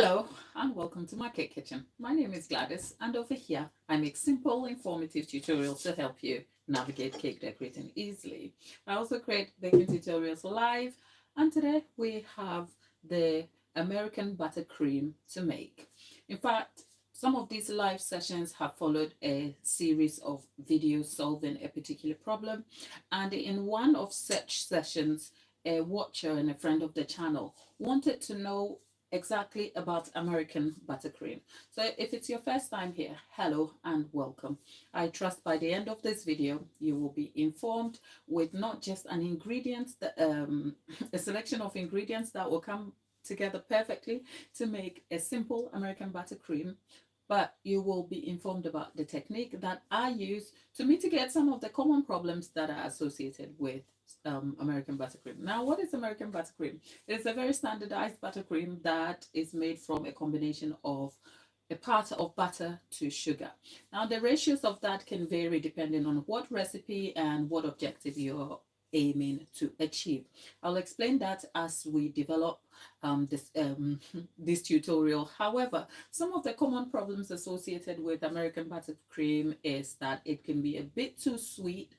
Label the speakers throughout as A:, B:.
A: Hello and welcome to my cake kitchen. My name is Gladys and over here I make simple, informative tutorials to help you navigate cake decorating easily. I also create baking tutorials live and today we have the American buttercream to make. In fact, some of these live sessions have followed a series of videos solving a particular problem, and in one of such sessions a watcher and a friend of the channel wanted to know exactly about American buttercream. So if it's your first time here, hello and welcome. I trust by the end of this video, you will be informed with not just an ingredient, a selection of ingredients that will come together perfectly to make a simple American buttercream, but you will be informed about the technique that I use to mitigate some of the common problems that are associated with American buttercream. Now, what is American buttercream? It's a very standardized buttercream that is made from a combination of a part of butter to sugar. Now, the ratios of that can vary depending on what recipe and what objective you're aiming to achieve. I'll explain that as we develop this tutorial. However, some of the common problems associated with American buttercream is that it can be a bit too sweet,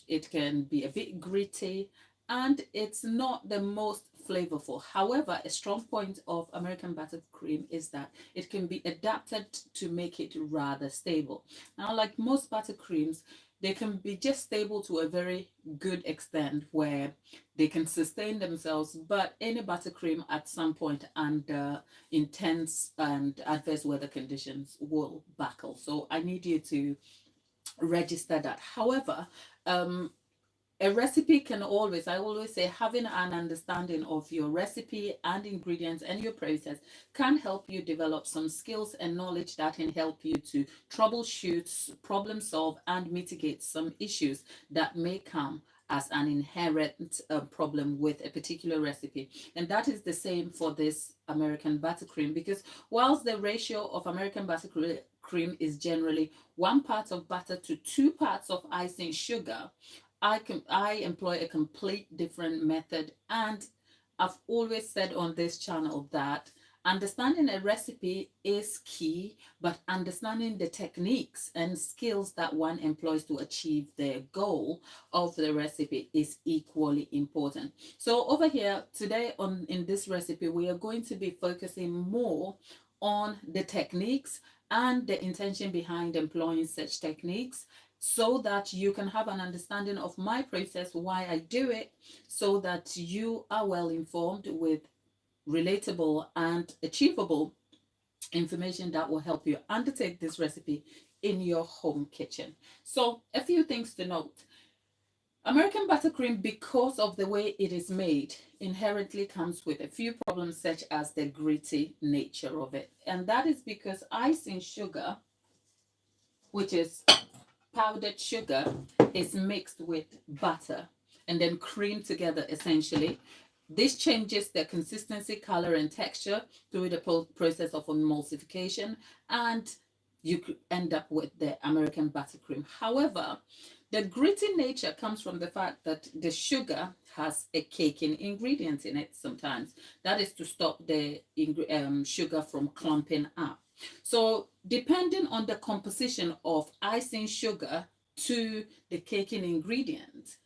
A: it can be a bit gritty, and it's not the most flavorful. However, a strong point of American buttercream is that it can be adapted to make it rather stable. Now, like most buttercreams, they can be just stable to a very good extent where they can sustain themselves, but any buttercream at some point under intense and adverse weather conditions will buckle. So I need you to register that. However, a recipe can always, I always say, having an understanding of your recipe and ingredients and your process can help you develop some skills and knowledge that can help you to troubleshoot, problem solve, and mitigate some issues that may come as an inherent problem with a particular recipe. And that is the same for this American buttercream, because whilst the ratio of American buttercream is generally 1 part of butter to 2 parts of icing sugar, I employ a complete different method, and I've always said on this channel that understanding a recipe is key, but understanding the techniques and skills that one employs to achieve the goal of the recipe is equally important. So over here today in this recipe, we are going to be focusing more on the techniques and the intention behind employing such techniques, so that you can have an understanding of my process, why I do it, so that you are well informed with relatable and achievable information that will help you undertake this recipe in your home kitchen. So a few things to note. American buttercream, because of the way it is made, inherently comes with a few problems, such as the gritty nature of it. And that is because icing sugar, which is powdered sugar, is mixed with butter and then cream together essentially. This changes the consistency, color, and texture through the process of emulsification, and you could end up with the American buttercream. However, the gritty nature comes from the fact that the sugar has a caking ingredient in it sometimes. That is to stop the sugar from clumping up. So depending on the composition of icing sugar to the caking ingredient,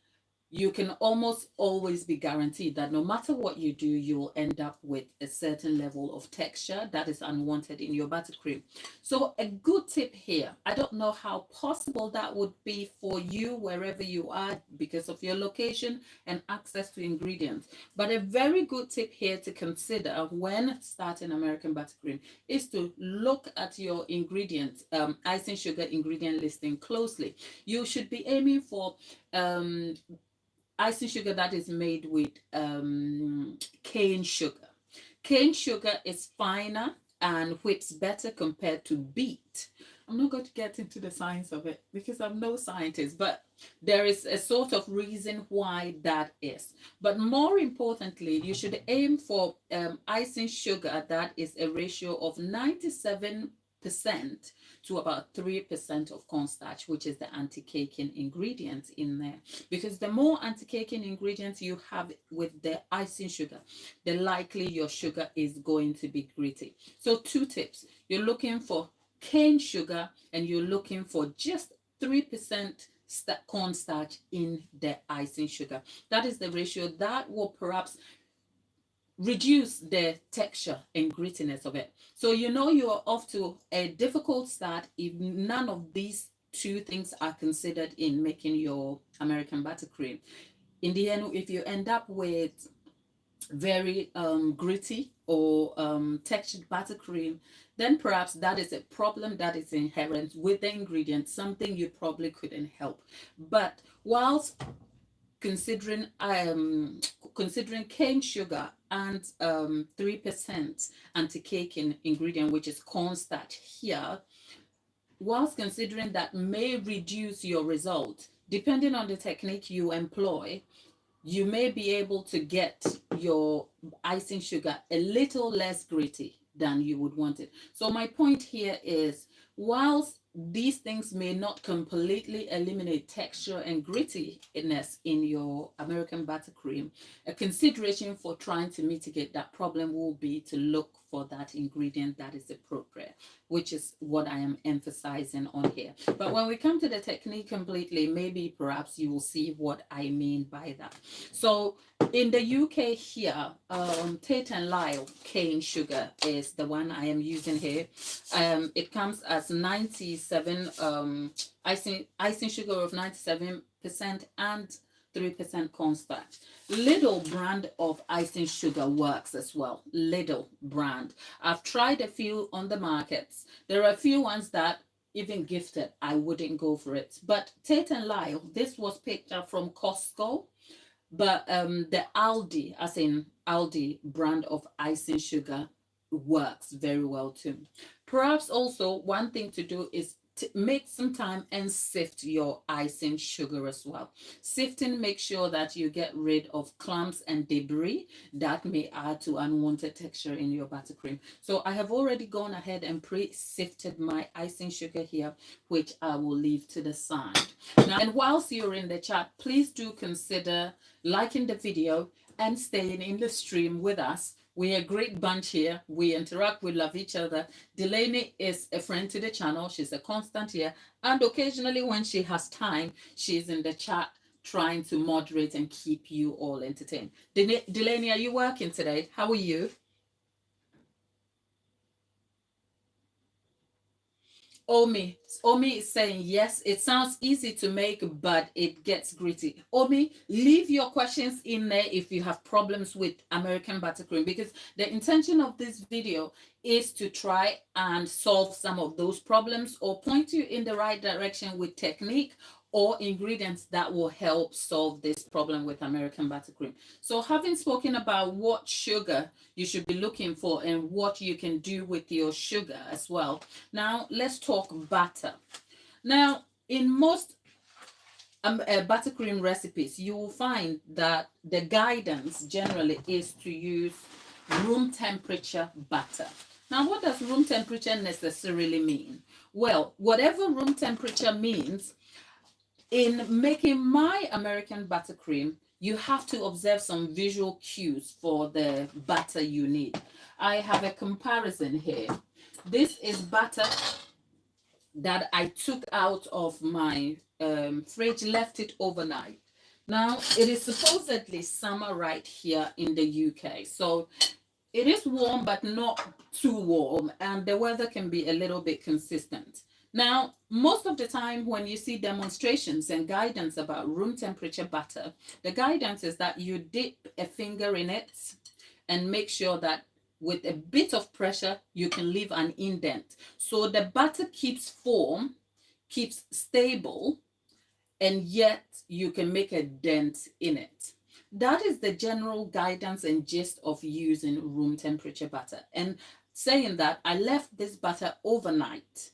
A: you can almost always be guaranteed that no matter what you do, you'll end up with a certain level of texture that is unwanted in your buttercream. So a good tip here, I don't know how possible that would be for you wherever you are because of your location and access to ingredients, but a very good tip here to consider when starting American buttercream is to look at your ingredients, icing sugar ingredient listing closely. You should be aiming for icing sugar that is made with cane sugar. Cane sugar is finer and whips better compared to beet. I'm not going to get into the science of it because I'm no scientist, but there is a sort of reason why that is. But more importantly, you should aim for icing sugar that is a ratio of 97 to about 3% of cornstarch, which is the anti-caking ingredient in there. Because the more anti-caking ingredients you have with the icing sugar, the likely your sugar is going to be gritty. So two tips: you're looking for cane sugar and you're looking for just 3% cornstarch in the icing sugar. That is the ratio that will perhaps reduce the texture and grittiness of it. So you know you are off to a difficult start if none of these two things are considered in making your American buttercream. In the end, if you end up with very gritty or textured buttercream, then perhaps that is a problem that is inherent with the ingredient, something you probably couldn't help. But whilst considering cane sugar and 3% anti-caking ingredient, which is cornstarch here, whilst considering that may reduce your result, depending on the technique you employ, you may be able to get your icing sugar a little less gritty than you would want it. So my point here is, whilst these things may not completely eliminate texture and grittiness in your American buttercream, a consideration for trying to mitigate that problem will be to look for that ingredient that is appropriate, which is what I am emphasizing on here. But when we come to the technique completely, maybe perhaps you will see what I mean by that. So in the UK here, Tate and Lyle cane sugar is the one I am using here. It comes as 97 icing sugar of 97% and 3% cornstarch. Lidl brand of icing sugar works as well. Lidl brand. I've tried a few on the markets. There are a few ones that even gifted, I wouldn't go for it. But Tate and Lyle, this was picked up from Costco. But the Aldi, as in Aldi brand of icing sugar, works very well too. Perhaps also one thing to do is to make some time and sift your icing sugar as well. Sifting makes sure that you get rid of clumps and debris that may add to unwanted texture in your buttercream. So I have already gone ahead and pre-sifted my icing sugar here, which I will leave to the side. Now, and whilst you're in the chat, please do consider liking the video and staying in the stream with us. We're a great bunch here. We interact, we love each other. Delaney is a friend to the channel. She's a constant here. And occasionally when she has time, she's in the chat trying to moderate and keep you all entertained. Delaney, are you working today? How are you? Omi is saying yes, it sounds easy to make, but it gets gritty. Omi, leave your questions in there if you have problems with American buttercream, because the intention of this video is to try and solve some of those problems or point you in the right direction with technique or ingredients that will help solve this problem with American buttercream. So having spoken about what sugar you should be looking for and what you can do with your sugar as well, now let's talk butter. Now, in most buttercream recipes, you will find that the guidance generally is to use room temperature butter. Now, what does room temperature necessarily mean? Well, whatever room temperature means, in making my American buttercream, you have to observe some visual cues for the butter you need. I have a comparison here. This is butter that I took out of my fridge, left it overnight. Now, it is supposedly summer right here in the UK. So it is warm, but not too warm, and the weather can be a little bit consistent. Now, most of the time when you see demonstrations and guidance about room temperature butter, the guidance is that you dip a finger in it and make sure that with a bit of pressure, you can leave an indent. So the butter keeps form, keeps stable, and yet you can make a dent in it. That is the general guidance and gist of using room temperature butter. And saying that, I left this butter overnight.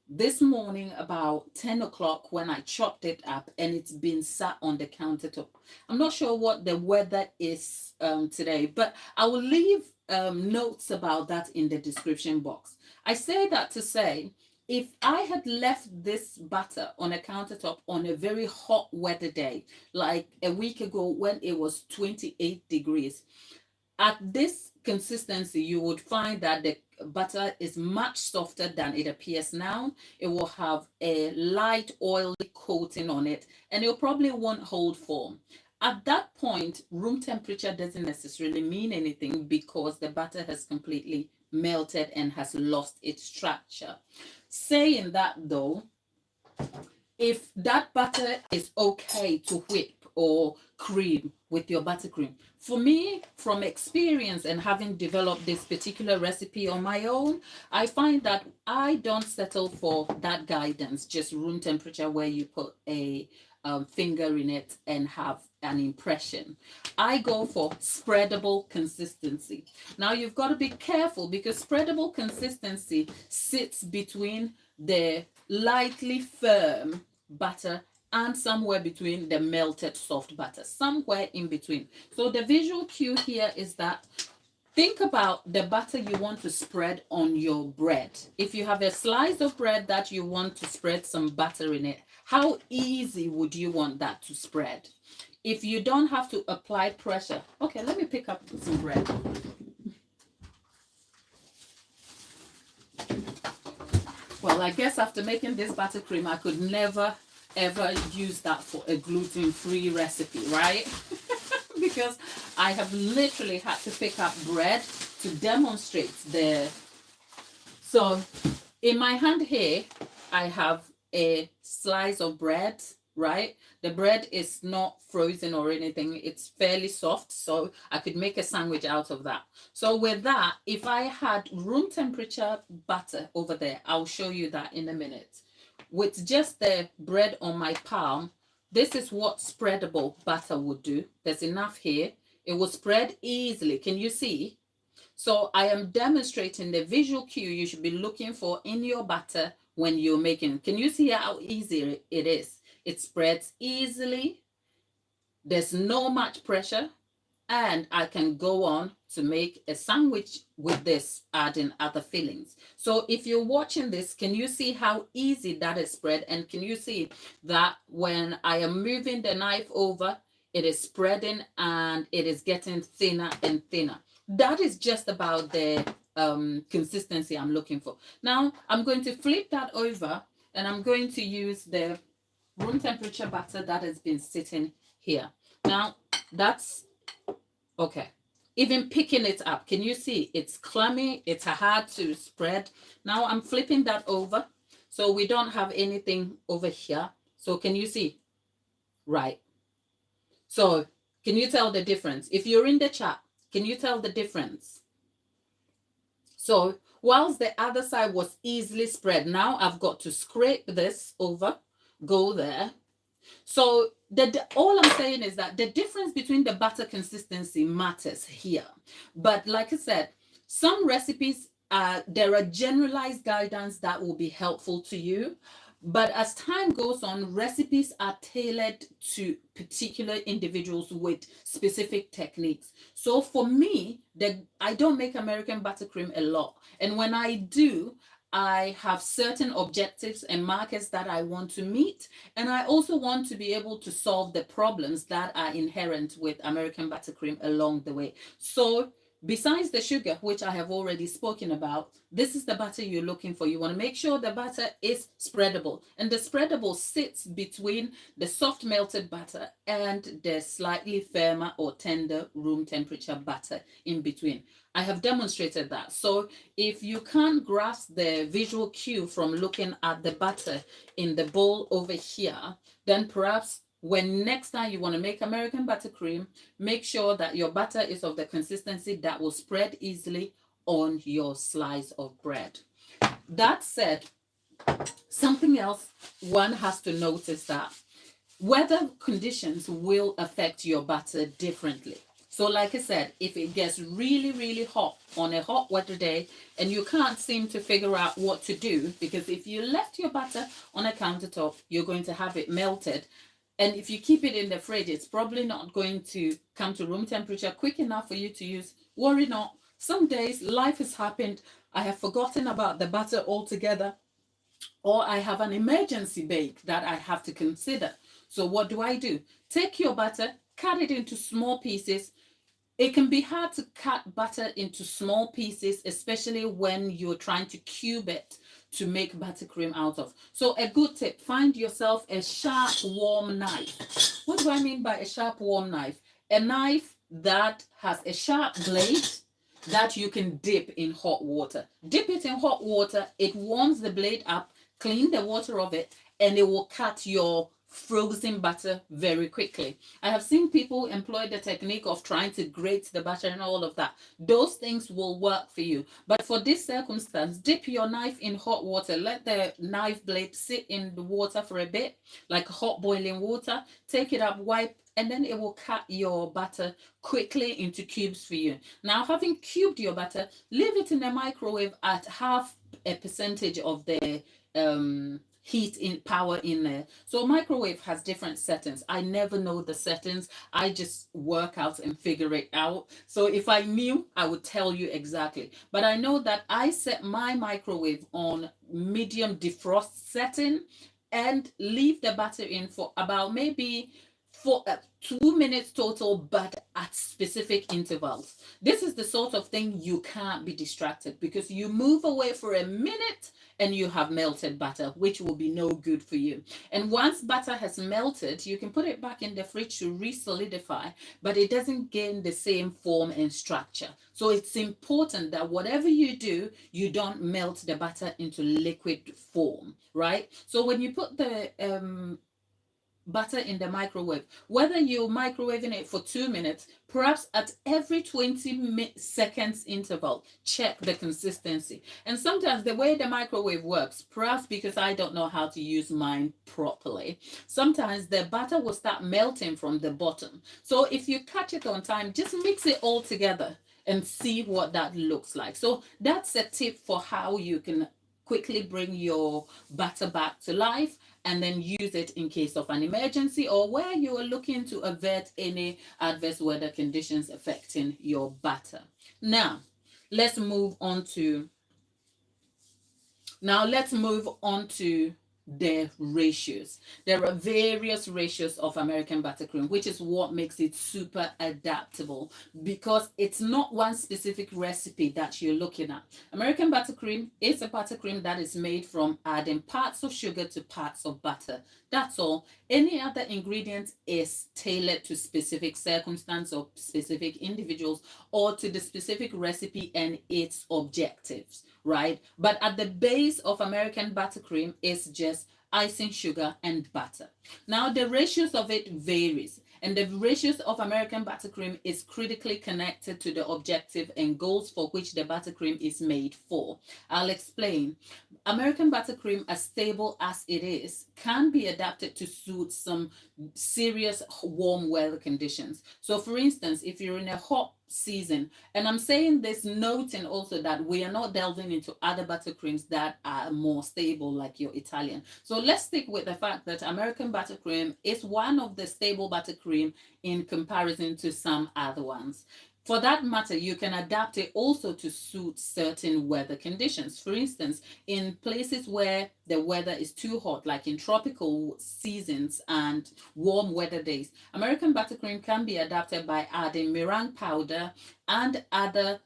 A: This morning about 10 o'clock when I chopped it up, and it's been sat on the countertop. I'm not sure what the weather is today, but I will leave notes about that in the description box. I say that to say, if I had left this butter on a countertop on a very hot weather day, like a week ago when it was 28 degrees, at this consistency, you would find that the butter is much softer than it appears now. It will have a light oily coating on it, and it probably won't hold form. At that point, room temperature doesn't necessarily mean anything because the butter has completely melted and has lost its structure. Saying that though, if that butter is okay to whip or cream with your buttercream, for me, from experience and having developed this particular recipe on my own, I find that I don't settle for that guidance, just room temperature where you put a finger in it and have an impression. I go for spreadable consistency. Now you've got to be careful because spreadable consistency sits between the lightly firm butter and somewhere between the melted soft butter, somewhere in between. So the visual cue here is that think about the butter you want to spread on your bread. If you have a slice of bread that you want to spread some butter in it, how easy would you want that to spread? If you don't have to apply pressure. Okay, let me pick up some bread. Well, I guess after making this buttercream, I could never ever use that for a gluten-free recipe, right? Because I have literally had to pick up bread to demonstrate the... So in my hand here, I have a slice of bread, right? The bread is not frozen or anything. It's fairly soft, so I could make a sandwich out of that. So with that, if I had room temperature butter over there, I'll show you that in a minute. With just the bread on my palm, this is what spreadable butter would do. There's enough here. It will spread easily. Can you see? So I am demonstrating the visual cue you should be looking for in your butter when you're making. Can you see how easy it is? It spreads easily. There's no much pressure. And I can go on to make a sandwich with this, adding other fillings. So if you're watching this, can you see how easy that is spread? And can you see that when I am moving the knife over, it is spreading and it is getting thinner and thinner. That is just about the consistency I'm looking for. Now I'm going to flip that over and I'm going to use the room temperature butter that has been sitting here. Now that's okay. Even picking it up, can you see? It's clammy, it's hard to spread. Now I'm flipping that over so we don't have anything over here. So can you see? Right. So can you tell the difference? If you're in the chat, can you tell the difference? So whilst the other side was easily spread, now I've got to scrape this over, go there. So all I'm saying is that the difference between the butter consistency matters here. But like I said, some recipes, there are generalized guidance that will be helpful to you. But as time goes on, recipes are tailored to particular individuals with specific techniques. So for me, I don't make American buttercream a lot. And when I do, I have certain objectives and markers that I want to meet. And I also want to be able to solve the problems that are inherent with American buttercream along the way. So besides the sugar, which I have already spoken about, this is the butter you're looking for. You want to make sure the butter is spreadable. And the spreadable sits between the soft melted butter and the slightly firmer or tender room temperature butter in between. I have demonstrated that. So if you can't grasp the visual cue from looking at the butter in the bowl over here, then perhaps when next time you want to make American buttercream, make sure that your butter is of the consistency that will spread easily on your slice of bread. That said, something else one has to notice that weather conditions will affect your butter differently. So like I said, if it gets really, really hot on a hot weather day and you can't seem to figure out what to do, because if you left your butter on a countertop, you're going to have it melted. And if you keep it in the fridge, it's probably not going to come to room temperature quick enough for you to use. Worry not. Some days life has happened. I have forgotten about the butter altogether, or I have an emergency bake that I have to consider. So what do? Take your butter, cut it into small pieces. It can be hard to cut butter into small pieces, especially when you're trying to cube it to make buttercream out of. So a good tip, find yourself a sharp, warm knife. What do I mean by a sharp, warm knife? A knife that has a sharp blade that you can dip in hot water. Dip it in hot water, it warms the blade up, clean the water of it, and it will cut your frozen butter very quickly. I have seen people employ the technique of trying to grate the butter and all of that. Those things will work for you. But for this circumstance, dip your knife in hot water. Let the knife blade sit in the water for a bit, like hot boiling water. Take it up, wipe, and then it will cut your butter quickly into cubes for you. Now, having cubed your butter, leave it in the microwave at half a percentage of the heat in power in there. So microwave has different settings. I never know the settings. I just work out and figure it out. So if I knew, I would tell you exactly. But I know that I set my microwave on medium defrost setting and leave the butter in for about maybe for 2 minutes total, but at specific intervals. This is the sort of thing you can't be distracted, because you move away for a minute and you have melted butter, which will be no good for you. And once butter has melted, you can put it back in the fridge to re-solidify, but it doesn't gain the same form and structure. So it's important that whatever you do, you don't melt the butter into liquid form, right? So when you put the butter in the microwave, whether you're microwaving it for 2 minutes, perhaps at every 20 seconds interval, check the consistency. And sometimes the way the microwave works, perhaps because I don't know how to use mine properly, sometimes the butter will start melting from the bottom. So if you catch it on time, just mix it all together and see what that looks like. So that's a tip for how you can quickly bring your butter back to life, and then use it in case of an emergency or where you are looking to avert any adverse weather conditions affecting your butter. Now, let's move on to the ratios. There are various ratios of American buttercream, which is what makes it super adaptable, because it's not one specific recipe that you're looking at. American buttercream is a buttercream that is made from adding parts of sugar to parts of butter. That's all. Any other ingredient is tailored to specific circumstance or specific individuals, or to the specific recipe and its objectives, right? But at the base of American buttercream is just icing, sugar, and butter. Now the ratios of it varies, and the ratios of American buttercream is critically connected to the objective and goals for which the buttercream is made for. I'll explain. American buttercream, as stable as it is, can be adapted to suit some serious warm weather conditions. So for instance, if you're in a hot season, and I'm saying this noting also that we are not delving into other buttercreams that are more stable, like your Italian. So let's stick with the fact that American buttercream is one of the stable buttercream in comparison to some other ones. For that matter, you can adapt it also to suit certain weather conditions. For instance, in places where the weather is too hot, like in tropical seasons and warm weather days, American buttercream can be adapted by adding meringue powder and other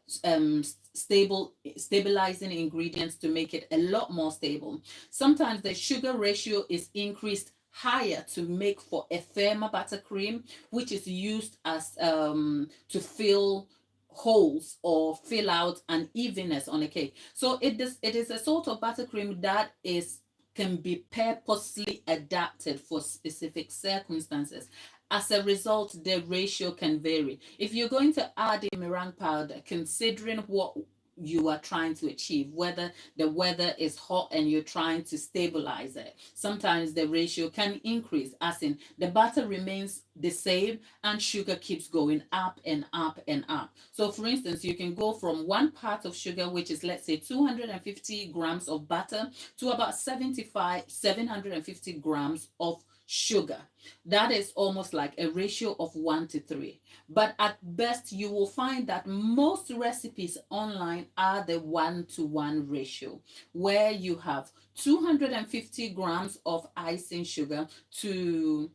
A: stabilizing ingredients to make it a lot more stable. Sometimes the sugar ratio is increased higher to make for a firmer buttercream, which is used as to fill holes or fill out unevenness on a cake. So it is a sort of buttercream that is can be purposely adapted for specific circumstances. As a result, the ratio can vary. If you're going to add a meringue powder, considering what you are trying to achieve, whether the weather is hot and you're trying to stabilize it, sometimes the ratio can increase, as in the butter remains the same and sugar keeps going up and up and up. So for instance, you can go from 1 part of sugar, which is, let's say, 250 grams of butter, to about 750 grams of sugar. That is almost like a ratio of 1 to 3. But at best, you will find that most recipes online are the 1 to 1 ratio, where you have 250 grams of icing sugar to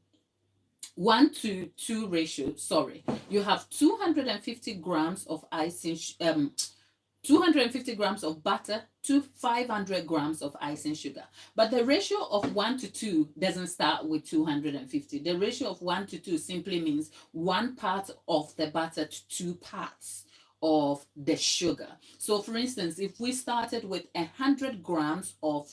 A: 1 to 2 ratio. Sorry, you have 250 grams of icing, 250 grams of butter to 500 grams of icing sugar. But the ratio of 1 to 2 doesn't start with 250. The ratio of 1 to 2 simply means 1 part of the butter to 2 parts of the sugar. So for instance, if we started with 100 grams of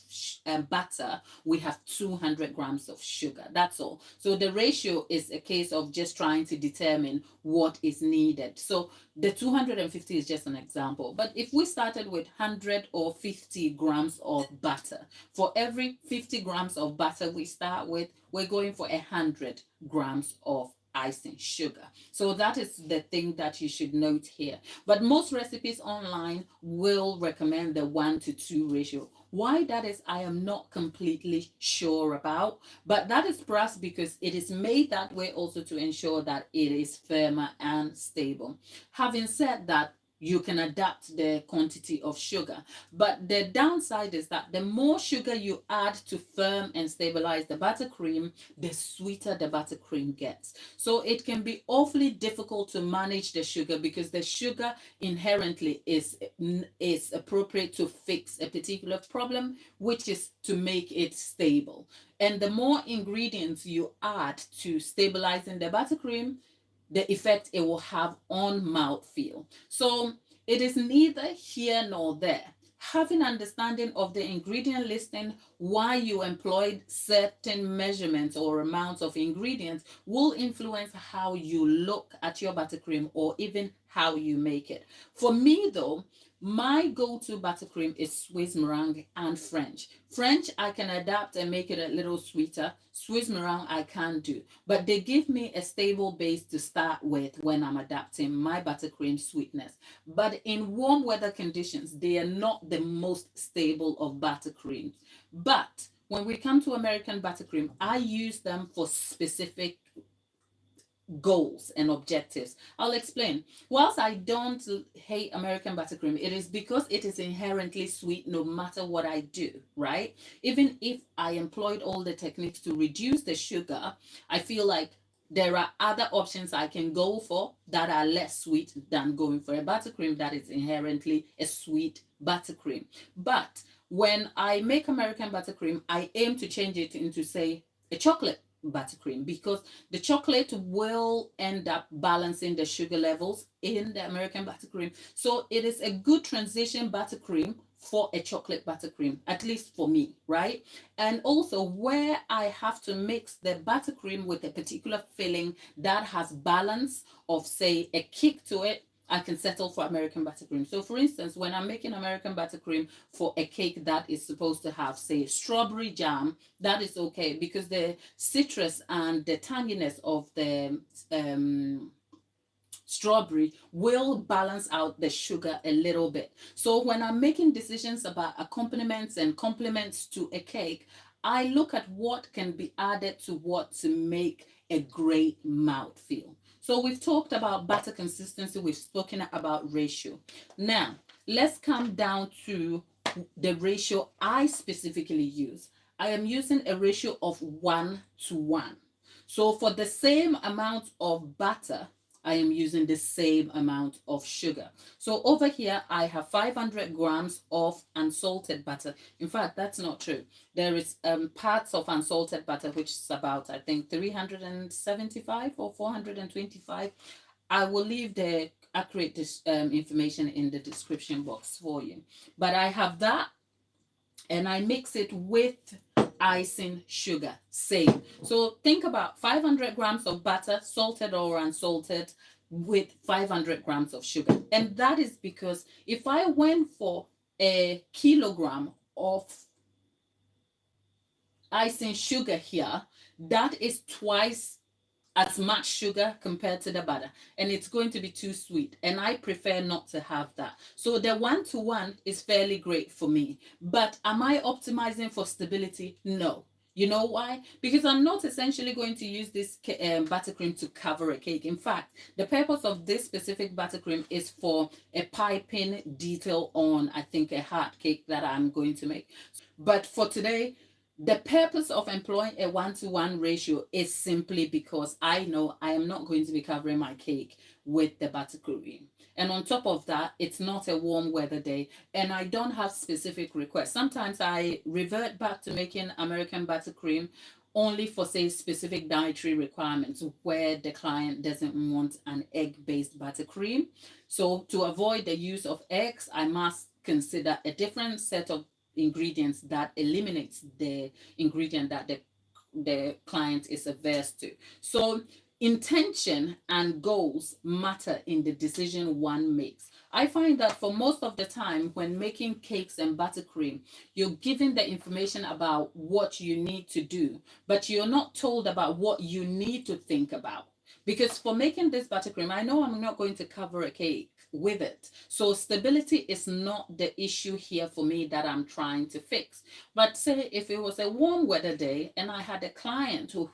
A: butter, we have 200 grams of sugar. That's all. So the ratio is a case of just trying to determine what is needed. So the 250 is just an example. But if we started with 100 or 50 grams of butter, for every 50 grams of butter we start with, we're going for 100 grams of icing sugar. So that is the thing that you should note here. But most recipes online will recommend the 1 to 2 ratio. Why that is, I am not completely sure about, but that is perhaps because it is made that way also to ensure that it is firmer and stable. Having said that, you can adapt the quantity of sugar. But the downside is that the more sugar you add to firm and stabilize the buttercream, the sweeter the buttercream gets. So it can be awfully difficult to manage the sugar because the sugar inherently is appropriate to fix a particular problem, which is to make it stable. And the more ingredients you add to stabilizing the buttercream, the effect it will have on mouthfeel. So it is neither here nor there. Having understanding of the ingredient listing, why you employed certain measurements or amounts of ingredients will influence how you look at your buttercream or even how you make it. For me though, my go-to buttercream is Swiss meringue and French. French, I can adapt and make it a little sweeter. Swiss meringue, I can't do. But they give me a stable base to start with when I'm adapting my buttercream sweetness. But in warm weather conditions, they are not the most stable of buttercreams. But when we come to American buttercream, I use them for specific goals and objectives. I'll explain. Whilst I don't hate American buttercream, it is because it is inherently sweet no matter what I do, right? Even if I employed all the techniques to reduce the sugar, I feel like there are other options I can go for that are less sweet than going for a buttercream that is inherently a sweet buttercream. But when I make American buttercream, I aim to change it into, say, a chocolate buttercream because the chocolate will end up balancing the sugar levels in the American buttercream. So it is a good transition buttercream for a chocolate buttercream, at least for me, right? And also where I have to mix the buttercream with a particular filling that has balance of, say, a kick to it, I can settle for American buttercream. So for instance, when I'm making American buttercream for a cake that is supposed to have, say, strawberry jam, that is okay because the citrus and the tanginess of the strawberry will balance out the sugar a little bit. So when I'm making decisions about accompaniments and complements to a cake, I look at what can be added to what to make a great mouthfeel. So we've talked about butter consistency, we've spoken about ratio. Now, let's come down to the ratio I specifically use. I am using a ratio of 1 to 1. So for the same amount of butter, I am using the same amount of sugar. So over here, I have 500 grams of unsalted butter. In fact, that's not true. There is parts of unsalted butter, which is about, I think, 375 or 425. I will leave the accurate information in the description box for you. But I have that, and I mix it with icing sugar, same. So think about 500 grams of butter, salted or unsalted, with 500 grams of sugar. And that is because if I went for a kilogram of icing sugar here, that is twice as much sugar compared to the butter, and it's going to be too sweet, and I prefer not to have that. So the 1 to 1 is fairly great for me. But am I optimizing for stability? No. You know why? Because I'm not essentially going to use this buttercream to cover a cake. In fact, the purpose of this specific buttercream is for a piping detail on, I think, a hard cake that I'm going to make. But for today, the purpose of employing a 1-to-1 ratio is simply because I know I am not going to be covering my cake with the buttercream. And on top of that, it's not a warm weather day and I don't have specific requests. Sometimes I revert back to making American buttercream only for, say, specific dietary requirements where the client doesn't want an egg-based buttercream. So to avoid the use of eggs, I must consider a different set of ingredients that eliminates the ingredient that the client is averse to. So intention and goals matter in the decision one makes. I find that for most of the time when making cakes and buttercream, you're given the information about what you need to do, but you're not told about what you need to think about. Because for making this buttercream, I know I'm not going to cover a cake with it. So stability is not the issue here for me that I'm trying to fix. But say if it was a warm weather day and I had a client who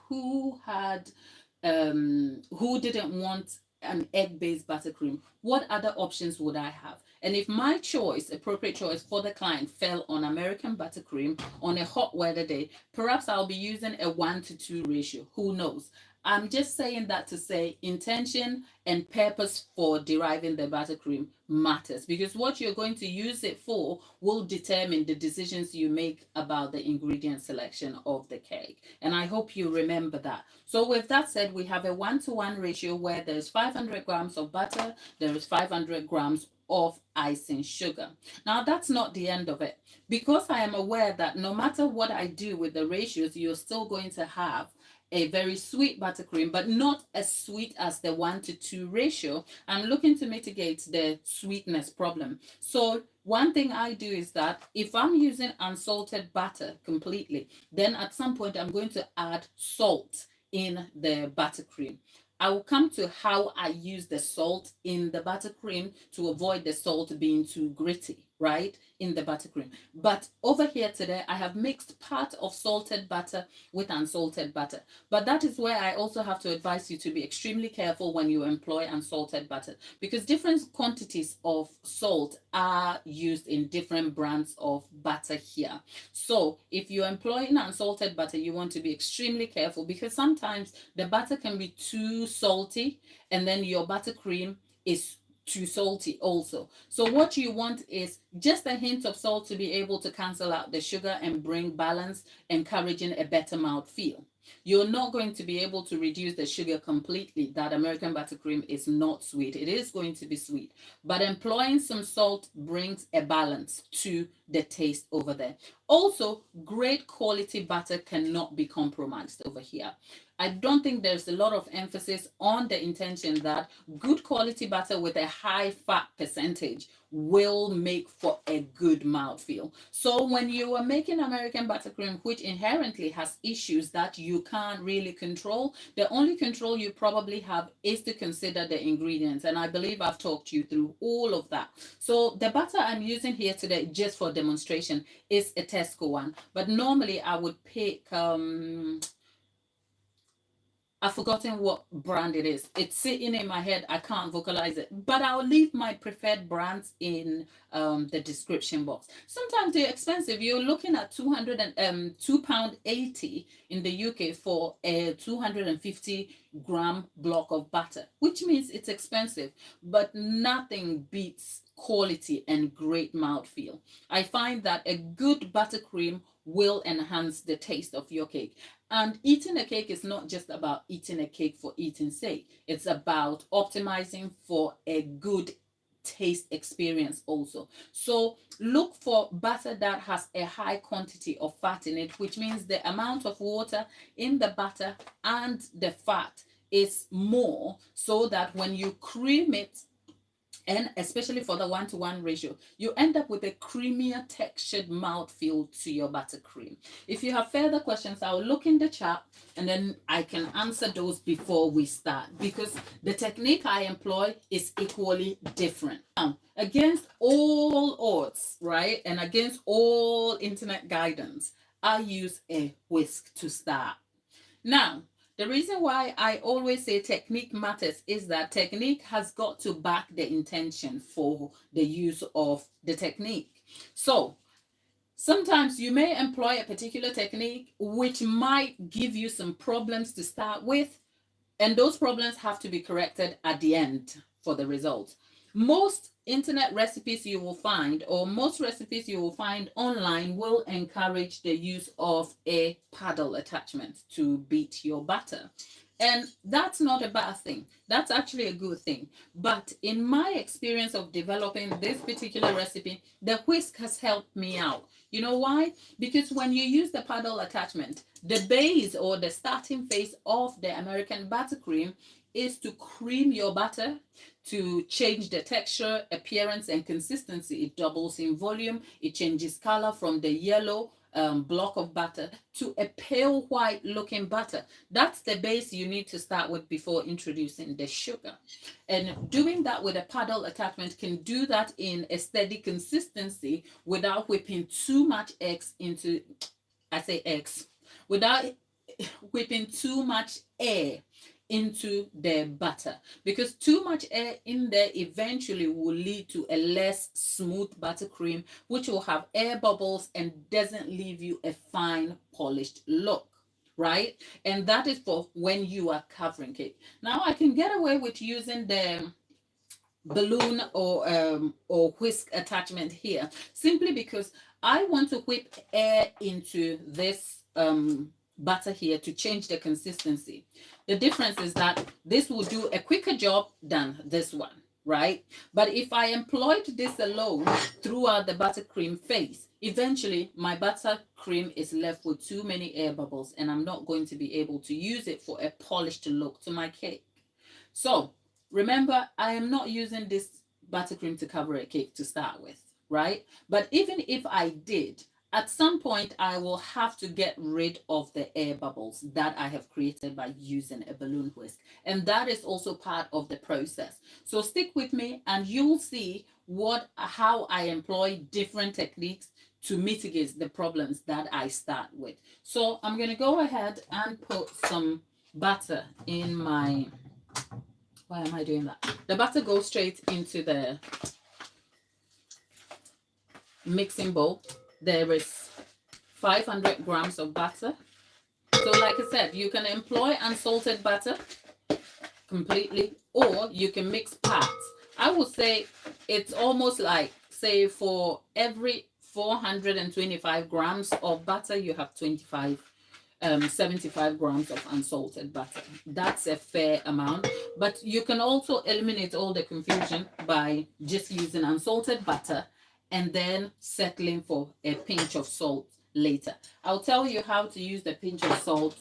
A: didn't want an egg-based buttercream, what other options would I have? And if my choice, appropriate choice for the client, fell on American buttercream on a hot weather day, perhaps I'll be using a 1-to-2 ratio. Who knows? I'm just saying that to say intention and purpose for deriving the buttercream matters, because what you're going to use it for will determine the decisions you make about the ingredient selection of the cake. And I hope you remember that. So with that said, we have a 1-to-1 ratio where there's 500 grams of butter, there is 500 grams of icing sugar. Now that's not the end of it, because I am aware that no matter what I do with the ratios, you're still going to have a very sweet buttercream, but not as sweet as the 1-to-2 ratio. I'm looking to mitigate the sweetness problem. So one thing I do is that if I'm using unsalted butter completely, then at some point I'm going to add salt in the buttercream. I will come to how I use the salt in the buttercream to avoid the salt being too gritty, right, in the buttercream. But over here today, I have mixed part of salted butter with unsalted butter. But that is where I also have to advise you to be extremely careful when you employ unsalted butter, because different quantities of salt are used in different brands of butter here. So if you're employing unsalted butter, you want to be extremely careful, because sometimes the butter can be too salty and then your buttercream is too salty also. So what you want is just a hint of salt to be able to cancel out the sugar and bring balance, encouraging a better mouth feel. You're not going to be able to reduce the sugar completely. That American buttercream is not sweet. It is going to be sweet, but employing some salt brings a balance to the taste over there. Also, great quality butter cannot be compromised over here. I don't think there's a lot of emphasis on the intention that good quality butter with a high fat percentage will make for a good mouthfeel. So when you are making American buttercream, which inherently has issues that you can't really control, the only control you probably have is to consider the ingredients. And I believe I've talked you through all of that. So the butter I'm using here today, just for demonstration, is a Tesco one. But normally I would pick I've forgotten what brand it is. It's sitting in my head. I can't vocalize it. But I'll leave my preferred brands in the description box. Sometimes they're expensive. You're looking at £2.80 in the UK for a 250-gram block of butter, which means it's expensive. But nothing beats quality and great mouthfeel. I find that a good buttercream will enhance the taste of your cake. And eating a cake is not just about eating a cake for eating's sake. It's about optimizing for a good taste experience also. So look for butter that has a high quantity of fat in it, which means the amount of water in the butter and the fat is more, so that when you cream it, and especially for the 1-to-1 ratio, you end up with a creamier textured mouthfeel to your buttercream. If you have further questions, I'll look in the chat and then I can answer those before we start, because the technique I employ is equally different. Now, against all odds, right, and against all internet guidance, I use a whisk to start. Now, the reason why I always say technique matters is that technique has got to back the intention for the use of the technique. So, sometimes you may employ a particular technique which might give you some problems to start with, and those problems have to be corrected at the end for the result. Most internet recipes you will find, or most recipes you will find online, will encourage the use of a paddle attachment to beat your butter. And that's not a bad thing. That's actually a good thing. But in my experience of developing this particular recipe, the whisk has helped me out. You know why? Because when you use the paddle attachment, the base or the starting phase of the American buttercream is to cream your butter, to change the texture, appearance, and consistency. It doubles in volume. It changes color from the yellow block of butter to a pale white looking butter. That's the base you need to start with before introducing the sugar. And doing that with a paddle attachment can do that in a steady consistency without whipping too much eggs into, I say eggs, without whipping too much air into the butter, because too much air in there eventually will lead to a less smooth buttercream, which will have air bubbles and doesn't leave you a fine polished look, right? And that is for when you are covering cake. Now I can get away with using the balloon or whisk attachment here simply because I want to whip air into this butter here to change the consistency. The difference is that this will do a quicker job than this one, right? But if I employed this alone throughout the buttercream phase, eventually my buttercream is left with too many air bubbles and I'm not going to be able to use it for a polished look to my cake. So remember, I am not using this buttercream to cover a cake to start with, right? But even if I did, at some point I will have to get rid of the air bubbles that I have created by using a balloon whisk. And that is also part of the process. So stick with me and you'll see how I employ different techniques to mitigate the problems that I start with. So I'm going to go ahead and put some butter in my, why am I doing that? The butter goes straight into the mixing bowl. There is 500 grams of butter. So like I said, you can employ unsalted butter completely, or you can mix parts. I would say it's almost like, say, for every 425 grams of butter, you have 75 grams of unsalted butter. That's a fair amount, but you can also eliminate all the confusion by just using unsalted butter and then settling for a pinch of salt later. I'll tell you how to use the pinch of salt,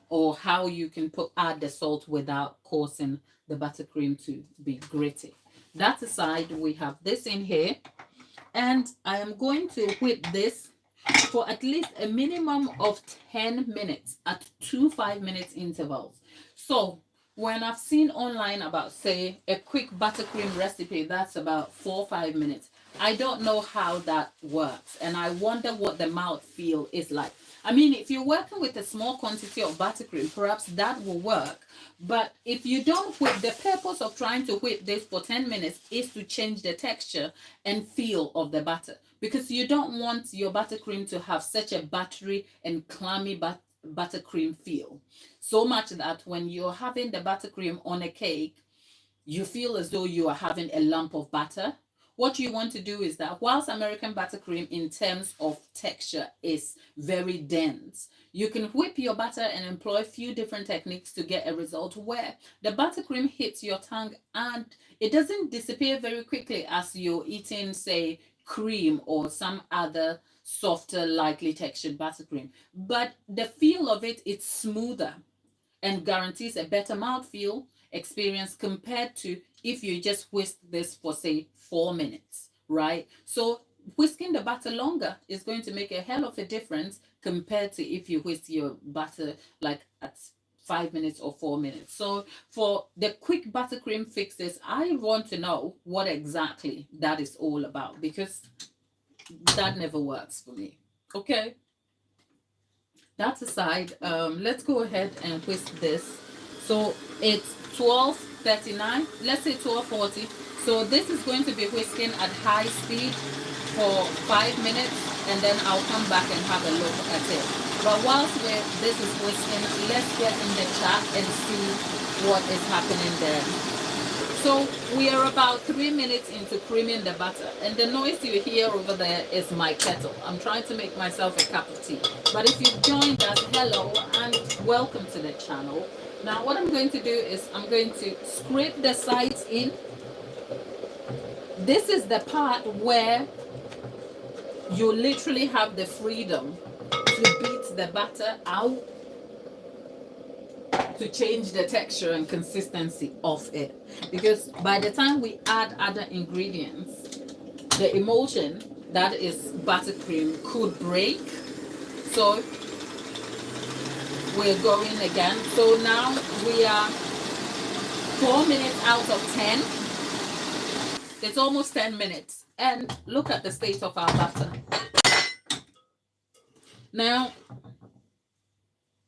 A: or how you can add the salt without causing the buttercream to be gritty. That aside, we have this in here, and I am going to whip this for at least a minimum of 10 minutes at 2 5-minute intervals. So when I've seen online about, say, a quick buttercream recipe that's about 4 or 5 minutes, I don't know how that works, and I wonder what the mouth feel is like. I mean, if you're working with a small quantity of buttercream, perhaps that will work. But if you don't whip, the purpose of trying to whip this for 10 minutes is to change the texture and feel of the butter, because you don't want your buttercream to have such a buttery and clammy buttercream feel. So much that when you're having the buttercream on a cake, you feel as though you are having a lump of butter. What you want to do is that whilst American buttercream in terms of texture is very dense, you can whip your butter and employ a few different techniques to get a result where the buttercream hits your tongue and it doesn't disappear very quickly as you're eating, say, cream or some other softer, lightly textured buttercream. But the feel of it, it's smoother and guarantees a better mouthfeel experience compared to if you just whisk this for, say, 4 minutes, right? So whisking the butter longer is going to make a hell of a difference compared to if you whisk your butter like at 5 minutes or 4 minutes. So for the quick buttercream fixes, I want to know what exactly that is all about, because that never works for me. Okay. That aside, let's go ahead and whisk this. So it's 12:39, let's say 12:40. So this is going to be whisking at high speed for 5 minutes, and then I'll come back and have a look at it. But whilst this is whisking, let's get in the chat and see what is happening there. So we are about 3 minutes into creaming the butter, and the noise you hear over there is my kettle. I'm trying to make myself a cup of tea. But if you've joined us, hello and welcome to the channel. Now what I'm going to do is I'm going to scrape the sides in. This is the part where you literally have the freedom to beat the butter out to change the texture and consistency of it, because by the time we add other ingredients, the emulsion that is buttercream could break. So we're going again. So now we are 4 minutes out of 10. It's almost 10 minutes, and look at the state of our butter. Now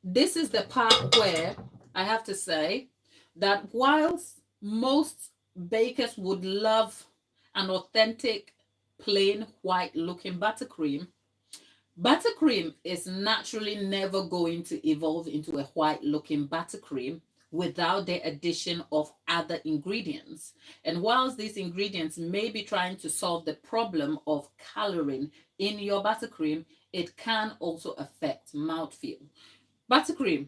A: this is the part where I have to say that whilst most bakers would love an authentic, plain white looking buttercream, buttercream is naturally never going to evolve into a white looking buttercream without the addition of other ingredients. And whilst these ingredients may be trying to solve the problem of coloring in your buttercream, it can also affect mouthfeel. Buttercream,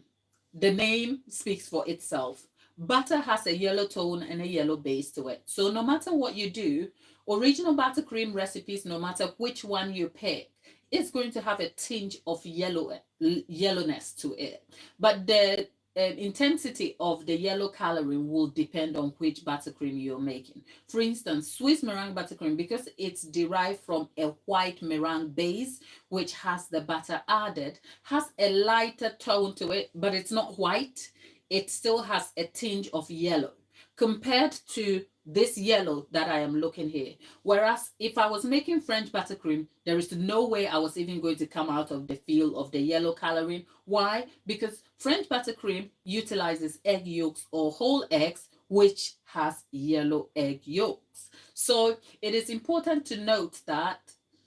A: the name speaks for itself. Butter has a yellow tone and a yellow base to it. So no matter what you do, original buttercream recipes, no matter which one you pick, it's going to have a tinge of yellowness to it. But the intensity of the yellow coloring will depend on which buttercream you're making. For instance, Swiss meringue buttercream, because it's derived from a white meringue base which has the butter added, has a lighter tone to it, but it's not white. It still has a tinge of yellow compared to this yellow that I am looking here. Whereas if I was making French buttercream, there is no way I was even going to come out of the feel of the yellow coloring. Why? Because French buttercream utilizes egg yolks or whole eggs, which has yellow egg yolks. So it is important to note that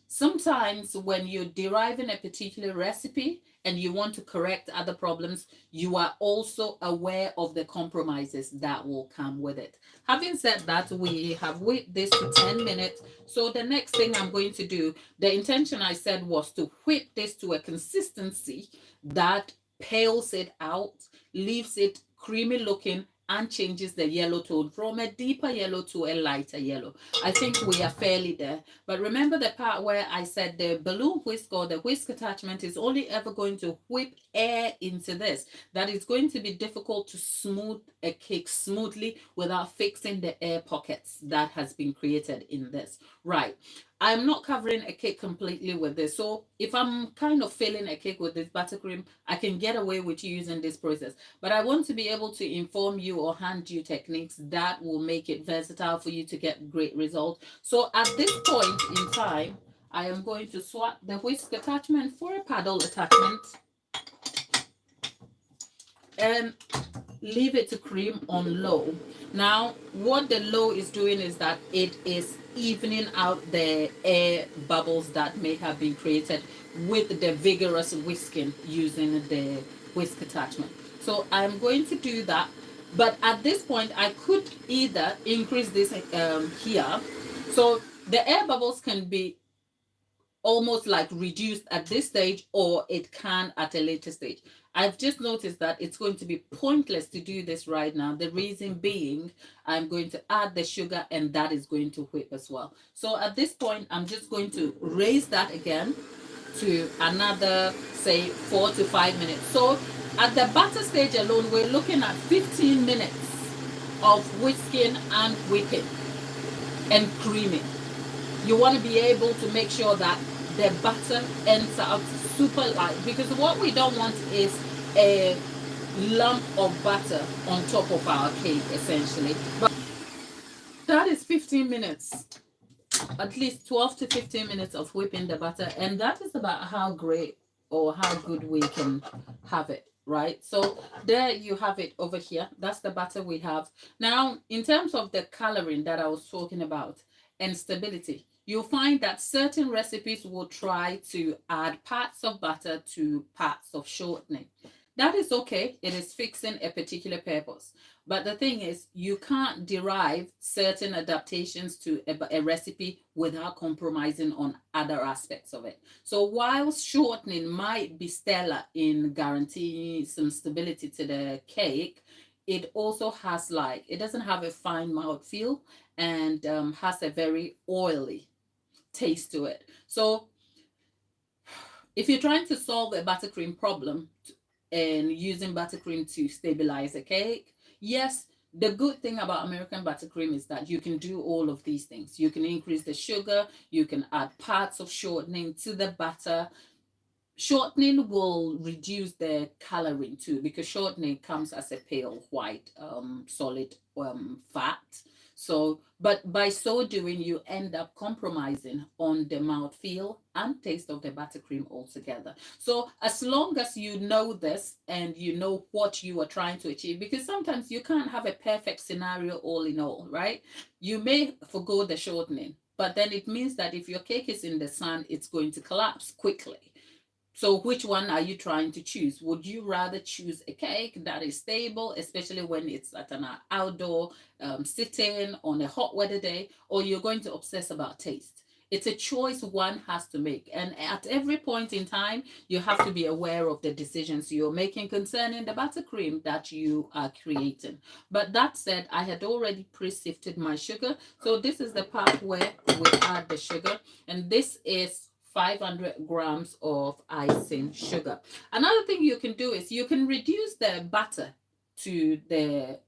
A: sometimes when you're deriving a particular recipe and you want to correct other problems, you are also aware of the compromises that will come with it. Having said that, we have whipped this to 10 minutes. So the next thing I'm going to do, the intention I said was to whip this to a consistency that pales it out, leaves it creamy looking, and changes the yellow tone from a deeper yellow to a lighter yellow. I think we are fairly there. But remember the part where I said the balloon whisk or the whisk attachment is only ever going to whip air into this. That is going to be difficult to smooth a cake smoothly without fixing the air pockets that has been created in this. Right. I'm not covering a cake completely with this. So if I'm kind of filling a cake with this buttercream, I can get away with using this process. But I want to be able to inform you or hand you techniques that will make it versatile for you to get great results. So at this point in time, I am going to swap the whisk attachment for a paddle attachment and leave it to cream on low. Now, what the low is doing is that it is evening out the air bubbles that may have been created with the vigorous whisking using the whisk attachment. So I'm going to do that. But at this point, I could either increase this here. So the air bubbles can be almost like reduced at this stage, or it can at a later stage. I've just noticed that it's going to be pointless to do this right now. The reason being, I'm going to add the sugar and that is going to whip as well. So at this point, I'm just going to raise that again to another, say, 4 to 5 minutes. So at the butter stage alone, we're looking at 15 minutes of whisking and whipping and creaming. You want to be able to make sure that the butter ends out super light, because what we don't want is a lump of butter on top of our cake, essentially. But that is 15 minutes, at least 12 to 15 minutes of whipping the butter, and that is about how great or how good we can have it, right? So there you have it over here. That's the butter we have. Now, in terms of the coloring that I was talking about and stability, you'll find that certain recipes will try to add parts of butter to parts of shortening. That is okay. It is fixing a particular purpose. But the thing is, you can't derive certain adaptations to a recipe without compromising on other aspects of it. So while shortening might be stellar in guaranteeing some stability to the cake, it also has like, it doesn't have a fine mouth feel and has a very oily taste to it. So if you're trying to solve a buttercream problem and using buttercream to stabilize a cake, yes, the good thing about American buttercream is that you can do all of these things. You can increase the sugar, you can add parts of shortening to the butter. Shortening will reduce the coloring too, because shortening comes as a pale white solid fat. So, but by so doing, you end up compromising on the mouthfeel and taste of the buttercream altogether. So, as long as you know this and you know what you are trying to achieve, because sometimes you can't have a perfect scenario all in all, right? You may forgo the shortening, but then it means that if your cake is in the sun, it's going to collapse quickly. So which one are you trying to choose? Would you rather choose a cake that is stable, especially when it's at an outdoor sitting on a hot weather day, or you're going to obsess about taste? It's a choice one has to make. And at every point in time, you have to be aware of the decisions you're making concerning the buttercream that you are creating. But that said, I had already pre-sifted my sugar. So this is the part where we add the sugar. And this is 500 grams of icing sugar. Another thing you can do is you can reduce the butter to the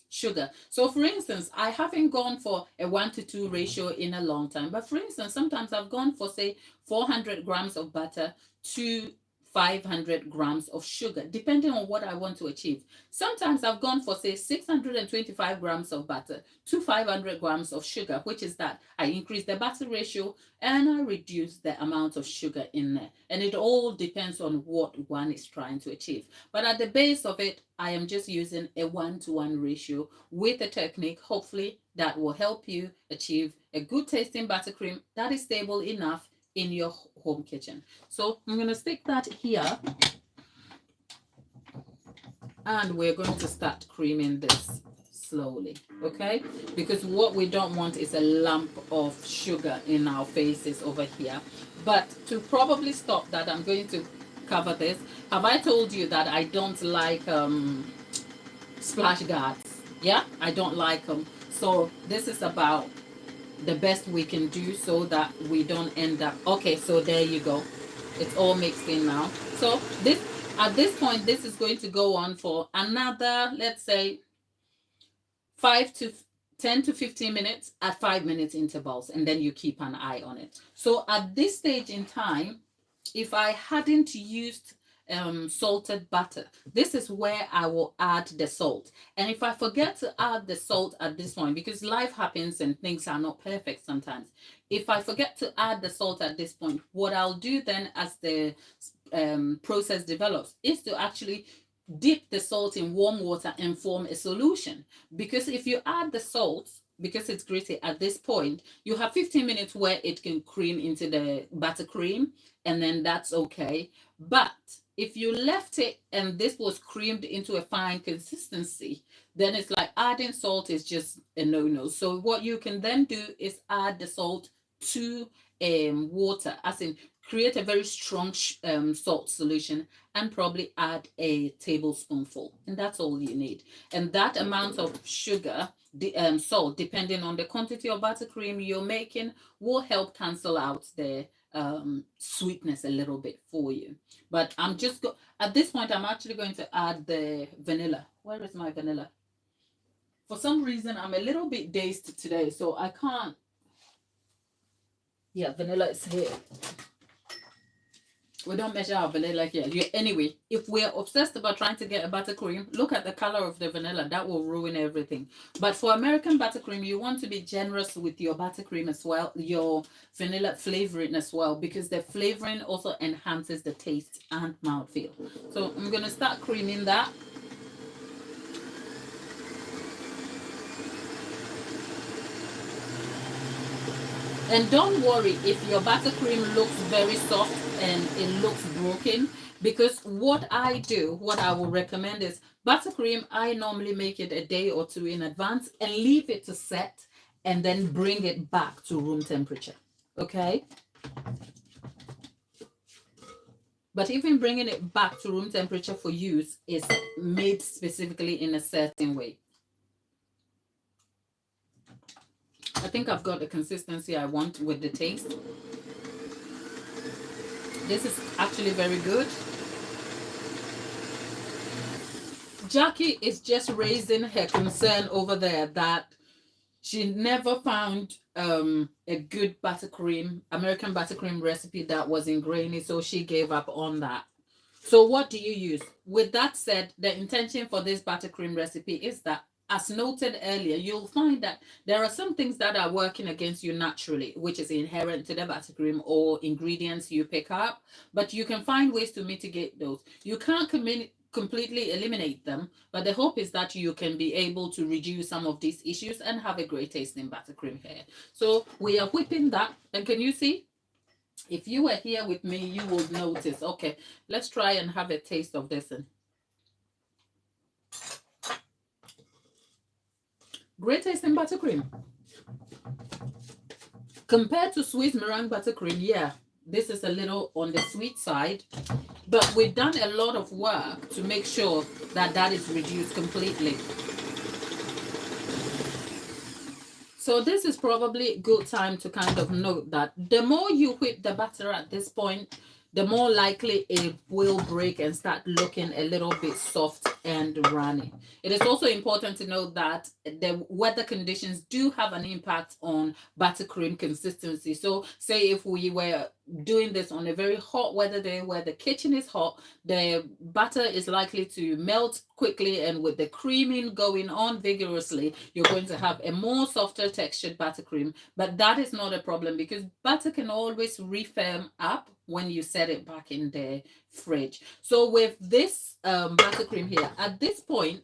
A: sugar. So for instance, I haven't gone for a 1 to 2 ratio in a long time. But for instance, sometimes I've gone for say 400 grams of butter to 500 grams of sugar, depending on what I want to achieve. Sometimes I've gone for say 625 grams of butter to 500 grams of sugar, which is that I increase the butter ratio and I reduce the amount of sugar in there. And it all depends on what one is trying to achieve. But at the base of it, I am just using a 1 to 1 ratio with a technique, hopefully, that will help you achieve a good tasting buttercream that is stable enough in your home kitchen. So I'm going to stick that here and we're going to start creaming this slowly, okay? Because what we don't want is a lump of sugar in our faces over here. But to probably stop that, I'm going to cover this. Have I told you that I don't like splash guards? Yeah, I don't like them. So this is about the best we can do so that we don't end up. Okay, so there you go. It's all mixed in now. So this, at this point, this is going to go on for another, let's say, 10 to 15 minutes at 5 minute intervals, and then you keep an eye on it. So at this stage in time, if I hadn't used salted butter, this is where I will add the salt. And if I forget to add the salt at this point, because life happens and things are not perfect sometimes, if I forget to add the salt at this point, what I'll do then as the process develops is to actually dip the salt in warm water and form a solution. Because if you add the salt, because it's gritty at this point, you have 15 minutes where it can cream into the buttercream, and then that's okay. But if you left it and this was creamed into a fine consistency, then it's like adding salt is just a no-no. So what you can then do is add the salt to water, as in create a very strong salt solution and probably add a tablespoonful, and that's all you need. And that amount of sugar, the salt, depending on the quantity of buttercream you're making, will help cancel out the sweetness a little bit for you. But I'm just at this point I'm actually going to add the vanilla. Where is my vanilla? For some reason I'm a little bit dazed today, so I can't. Yeah, vanilla is here. We don't measure our vanilla here. Anyway, if we're obsessed about trying to get a buttercream, look at the color of the vanilla. That will ruin everything. But for American buttercream, you want to be generous with your buttercream as well, your vanilla flavoring as well, because the flavoring also enhances the taste and mouthfeel. So I'm going to start creaming that. And don't worry if your buttercream looks very soft and it looks broken, because what I will recommend is buttercream. I normally make it a day or two in advance and leave it to set and then bring it back to room temperature. Okay? But even bringing it back to room temperature for use is made specifically in a certain way. I think I've got the consistency I want with the taste. This is actually very good. Jackie is just raising her concern over there that she never found a good buttercream, American buttercream recipe that wasn't grainy, so she gave up on that. So what do you use? With that said, the intention for this buttercream recipe is that, as noted earlier, you'll find that there are some things that are working against you naturally, which is inherent to the buttercream or ingredients you pick up, but you can find ways to mitigate those. You can't completely eliminate them, but the hope is that you can be able to reduce some of these issues and have a great tasting buttercream here. So we are whipping that, and can you see? If you were here with me, you would notice. Okay, let's try and have a taste of this. And great tasting buttercream. Compared to Swiss meringue buttercream, yeah, this is a little on the sweet side, but we've done a lot of work to make sure that that is reduced completely. So this is probably a good time to kind of note that the more you whip the batter at this point, the more likely it will break and start looking a little bit soft and runny. It is also important to note that the weather conditions do have an impact on buttercream consistency. So say if we were doing this on a very hot weather day where the kitchen is hot, the butter is likely to melt quickly, and with the creaming going on vigorously, you're going to have a more softer textured buttercream. But that is not a problem because butter can always refirm up when you set it back in the fridge. So with this buttercream here, at this point,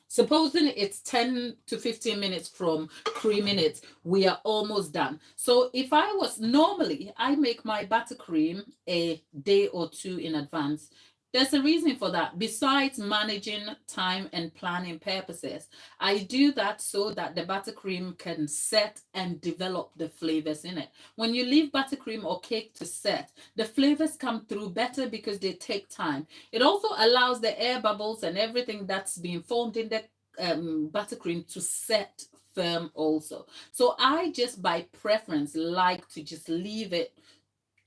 A: supposing it's 10 to 15 minutes from creaming it, we are almost done. So if I was normally, I make my buttercream a day or two in advance. There's a reason for that. Besides managing time and planning purposes, I do that so that the buttercream can set and develop the flavors in it. When you leave buttercream or cake to set, the flavors come through better because they take time. It also allows the air bubbles and everything that's being formed in the buttercream to set firm also. So I just by preference like to just leave it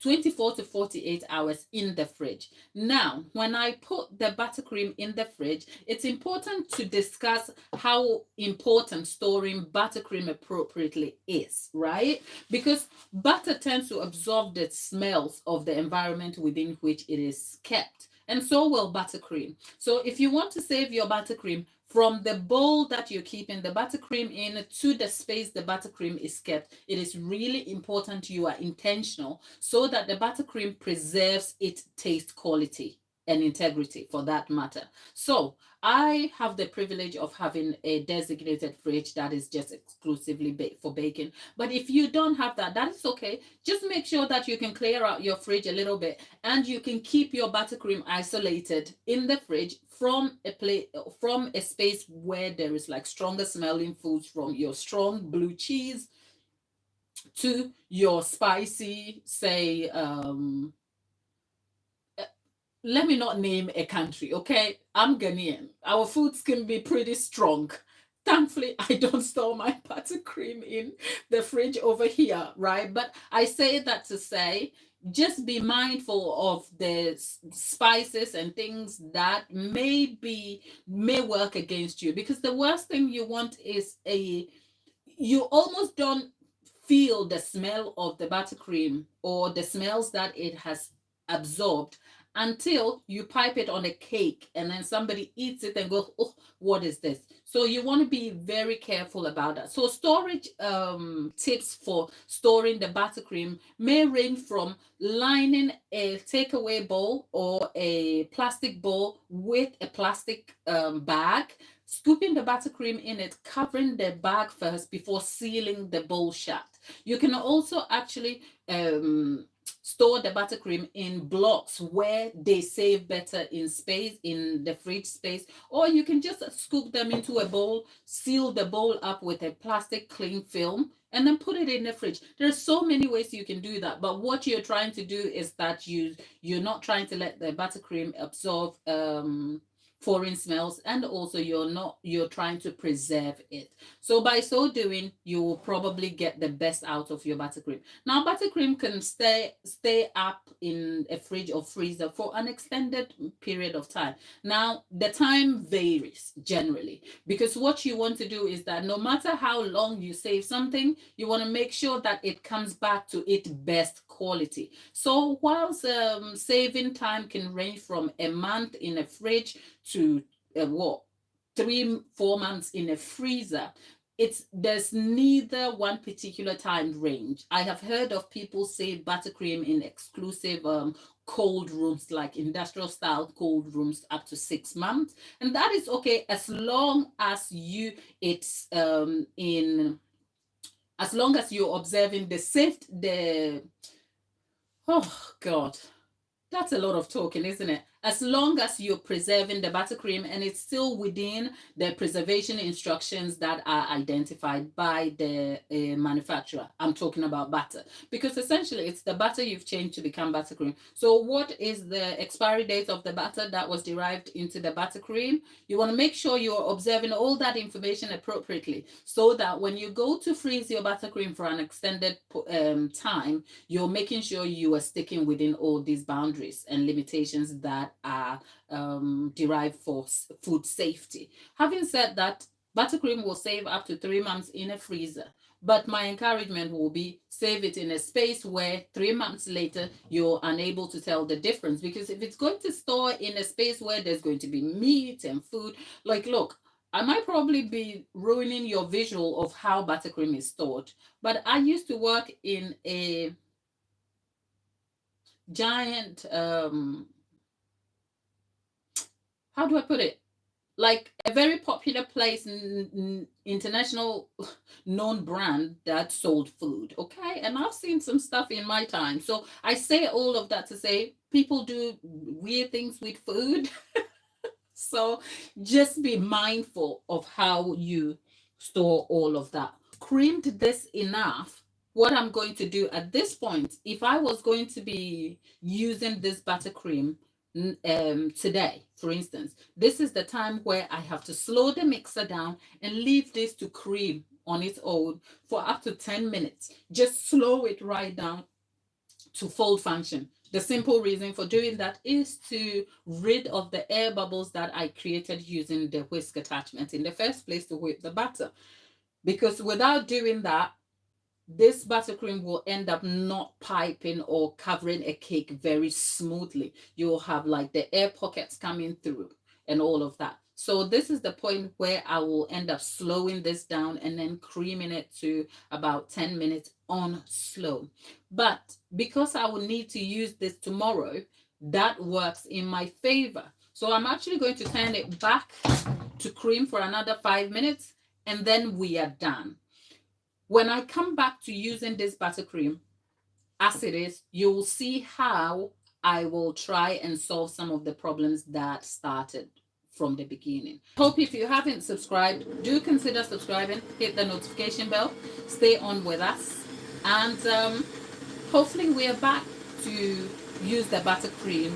A: 24 to 48 hours in the fridge. Now, when I put the buttercream in the fridge, it's important to discuss how important storing buttercream appropriately is, right? Because butter tends to absorb the smells of the environment within which it is kept. And so will buttercream. So if you want to save your buttercream, from the bowl that you're keeping the buttercream in to the space the buttercream is kept, it is really important you are intentional so that the buttercream preserves its taste quality and integrity for that matter. So I have the privilege of having a designated fridge that is just exclusively for baking. But if you don't have that, that is okay. Just make sure that you can clear out your fridge a little bit and you can keep your buttercream isolated in the fridge from a space where there is like stronger smelling foods, from your strong blue cheese to your spicy, say, let me not name a country, okay? I'm Ghanaian. Our foods can be pretty strong. Thankfully, I don't store my buttercream in the fridge over here, right? But I say that to say, just be mindful of the spices and things that may work against you, because the worst thing you want is you almost don't feel the smell of the buttercream or the smells that it has absorbed until you pipe it on a cake and then somebody eats it and goes, oh, what is this? So you want to be very careful about that. So storage tips for storing the buttercream may range from lining a takeaway bowl or a plastic bowl with a plastic bag, scooping the buttercream in it, covering the bag first before sealing the bowl shut. You can also actually store the buttercream in blocks where they save better in space, in the fridge space, or you can just scoop them into a bowl, seal the bowl up with a plastic cling film, and then put it in the fridge. There's so many ways you can do that, but what you're trying to do is that you're not trying to let the buttercream absorb foreign smells, and also you're trying to preserve it. So by so doing, you will probably get the best out of your buttercream. Now buttercream can stay up in a fridge or freezer for an extended period of time. Now the time varies generally, because what you want to do is that no matter how long you save something, you want to make sure that it comes back to its best quality. So whilst saving time can range from a month in a fridge to what 3-4 months in a freezer, there's neither one particular time range. I have heard of people save buttercream in exclusive cold rooms, like industrial style cold rooms, up to 6 months, and that is okay as long as it's in as long as you're observing the oh god, that's a lot of talking, isn't it? As long as you're preserving the buttercream and it's still within the preservation instructions that are identified by the manufacturer. I'm talking about butter, because essentially it's the butter you've changed to become buttercream. So what is the expiry date of the butter that was derived into the buttercream? You want to make sure you're observing all that information appropriately, so that when you go to freeze your buttercream for an extended time, you're making sure you are sticking within all these boundaries and limitations that are derived for food safety. Having said that, buttercream will save up to 3 months in a freezer, but my encouragement will be save it in a space where 3 months later you're unable to tell the difference. Because if it's going to store in a space where there's going to be meat and food, like look, I might probably be ruining your visual of how buttercream is stored, but I used to work in a giant how do I put it? Like a very popular place, international known brand that sold food. Okay. And I've seen some stuff in my time. So I say all of that to say people do weird things with food. So just be mindful of how you store all of that. Creamed this enough. What I'm going to do at this point, if I was going to be using this buttercream today, for instance, this is the time where I have to slow the mixer down and leave this to cream on its own for up to 10 minutes. Just slow it right down to full function. The simple reason for doing that is to rid of the air bubbles that I created using the whisk attachment in the first place to whip the butter. Because without doing that, this buttercream will end up not piping or covering a cake very smoothly. You'll have like the air pockets coming through and all of that. So this is the point where I will end up slowing this down and then creaming it to about 10 minutes on slow. But because I will need to use this tomorrow, that works in my favor. So I'm actually going to turn it back to cream for another 5 minutes, and then we are done. When I come back to using this buttercream as it is, you'll see how I will try and solve some of the problems that started from the beginning. Hope if you haven't subscribed, do consider subscribing, hit the notification bell, stay on with us, and hopefully we are back to use the buttercream